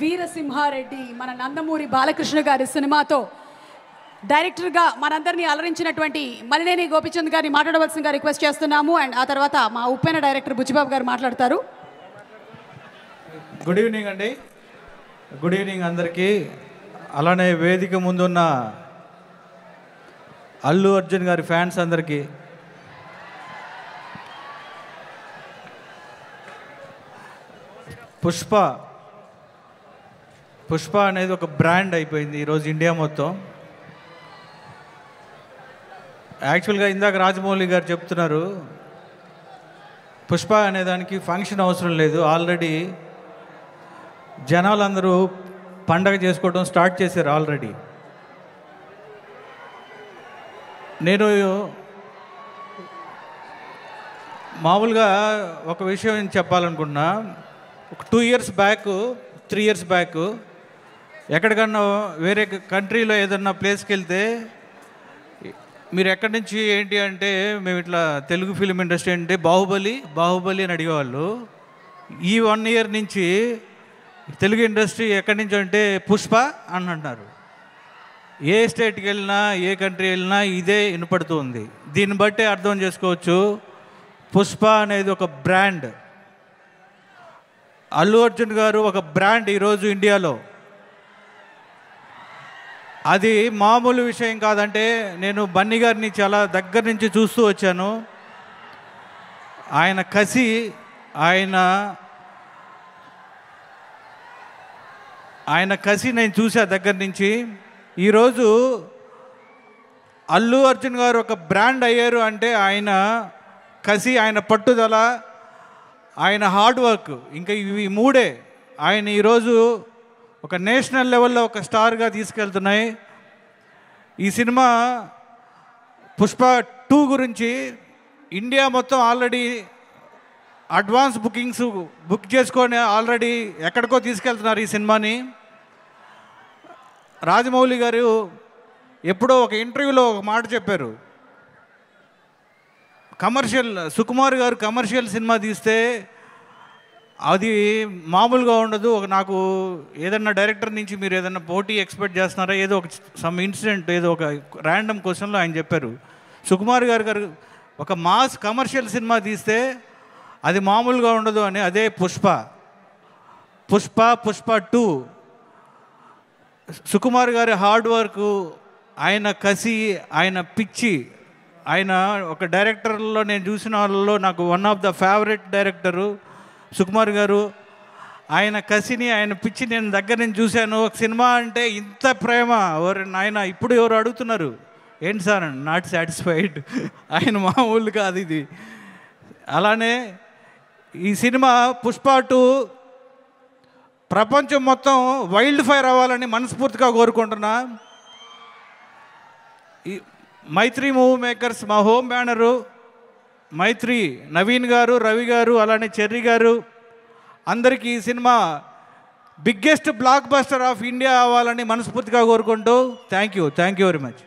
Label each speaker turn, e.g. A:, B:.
A: వీరసింహారెడ్డి మన నందమూరి బాలకృష్ణ గారి సినిమాతో డైరెక్టర్గా మనందరినీ అలరించినటువంటి మలినేని గోపిచంద్ గారిని మాట్లాడవలసిందిగా రిక్వెస్ట్ చేస్తున్నాము. అండ్ ఆ తర్వాత మా ఉప్పెన డైరెక్టర్ బుచ్చిబాబు గారు మాట్లాడతారు.
B: గుడ్ ఈవినింగ్ అండి. గుడ్ ఈవినింగ్ అందరికీ. అలానే వేదిక ముందున్న అల్లు అర్జున్ గారి ఫ్యాన్స్ అందరికీ, పుష్ప అనేది ఒక బ్రాండ్ అయిపోయింది ఈరోజు ఇండియా మొత్తం. యాక్చువల్గా ఇందాక రాజమౌళి గారు చెప్తున్నారు, పుష్ప అనేదానికి ఫంక్షన్ అవసరం లేదు, ఆల్రెడీ జనాలందరూ పండగ చేసుకోవడం స్టార్ట్ చేశారు ఆల్రెడీ. నేను మామూలుగా ఒక విషయం చెప్పాలనుకున్నా. ఒక 2 years బ్యాక్ 3 years బ్యాక్ ఎక్కడికన్నా వేరే కంట్రీలో ఏదన్నా ప్లేస్కి వెళ్తే మీరు ఎక్కడి నుంచి ఏంటి అంటే మేము ఇట్లా తెలుగు ఫిలిం ఇండస్ట్రీ అంటే బాహుబలి అని అడిగేవాళ్ళు. ఈ 1 year నుంచి తెలుగు ఇండస్ట్రీ ఎక్కడి నుంచి అంటే పుష్ప అని అంటున్నారు. ఏ స్టేట్కి వెళ్ళినా ఏ కంట్రీ వెళ్ళినా ఇదే వినపడుతూ ఉంది. దీన్ని బట్టే అర్థం చేసుకోవచ్చు, పుష్ప అనేది ఒక బ్రాండ్. అల్లు అర్జున్ గారు ఒక బ్రాండ్ ఈరోజు ఇండియాలో. అది మామూలు విషయం కాదంటే, నేను బన్నీ గారిని చాలా దగ్గర నుంచి చూస్తూ వచ్చాను. ఆయన కసి, ఆయన కసి నేను చూసా దగ్గర నుంచి. ఈరోజు అల్లు అర్జున్ గారు ఒక బ్రాండ్ అయ్యారు అంటే ఆయన కసి, ఆయన పట్టుదల, ఆయన హార్డ్ వర్క్, ఇంకా ఇవి 3 ఆయన ఈరోజు ఒక నేషనల్ లెవెల్లో ఒక స్టార్గా తీసుకెళ్తున్నాయి. ఈ సినిమా పుష్ప 2 గురించి ఇండియా మొత్తం ఆల్రెడీ అడ్వాన్స్ బుక్ చేసుకొని ఆల్రెడీ ఎక్కడికో తీసుకెళ్తున్నారు ఈ సినిమాని. రాజమౌళి గారు ఎప్పుడో ఒక ఇంటర్వ్యూలో ఒక మాట చెప్పారు, సుకుమార్ గారు కమర్షియల్ సినిమా తీస్తే అది మామూలుగా ఉండదు. నాకు ఏదన్నా డైరెక్టర్ నుంచి మీరు ఏదన్నా పోటీ ఎక్స్పెక్ట్ చేస్తున్నారా, ఏదో ఒక సమ్ ఇన్సిడెంట్, ఏదో ఒక ర్యాండమ్ క్వశ్చన్లో ఆయన చెప్పారు, సుకుమార్ గారు ఒక మాస్ కమర్షియల్ సినిమా తీస్తే అది మామూలుగా ఉండదు అని. అదే పుష్ప 2 సుకుమార్ గారి హార్డ్ వర్క్, ఆయన కసి, ఆయన పిచ్చి, ఆయన ఒక డైరెక్టర్లో నేను చూసిన వాళ్ళలో నాకు one of the favourite director Sukumar గారు. ఆయన కసిని, ఆయన పిచ్చి నేను దగ్గర నుంచి చూశాను. ఒక సినిమా అంటే ఇంత ప్రేమ, ఆయన ఇప్పుడు ఎవరు అడుగుతున్నారు ఏంటి సార్, నాట్ సాటిస్ఫైడ్. ఆయన మామూలు కాదు ఇది. అలానే ఈ సినిమా పుష్ప 2 ప్రపంచం మొత్తం వైల్డ్ ఫైర్ అవ్వాలని మనస్ఫూర్తిగా కోరుకుంటున్నా. ఈ మైత్రి మూవీ మేకర్స్, మా హోమ్ బ్యానరు మైత్రి, నవీన్ గారు, రవి గారు, అలానే చెర్రీ గారు, అందరికీ ఈ cinema biggest block buster of India అవ్వాలని మనస్ఫూర్తిగా కోరుకుంటూ థ్యాంక్ యూ వెరీ మచ్.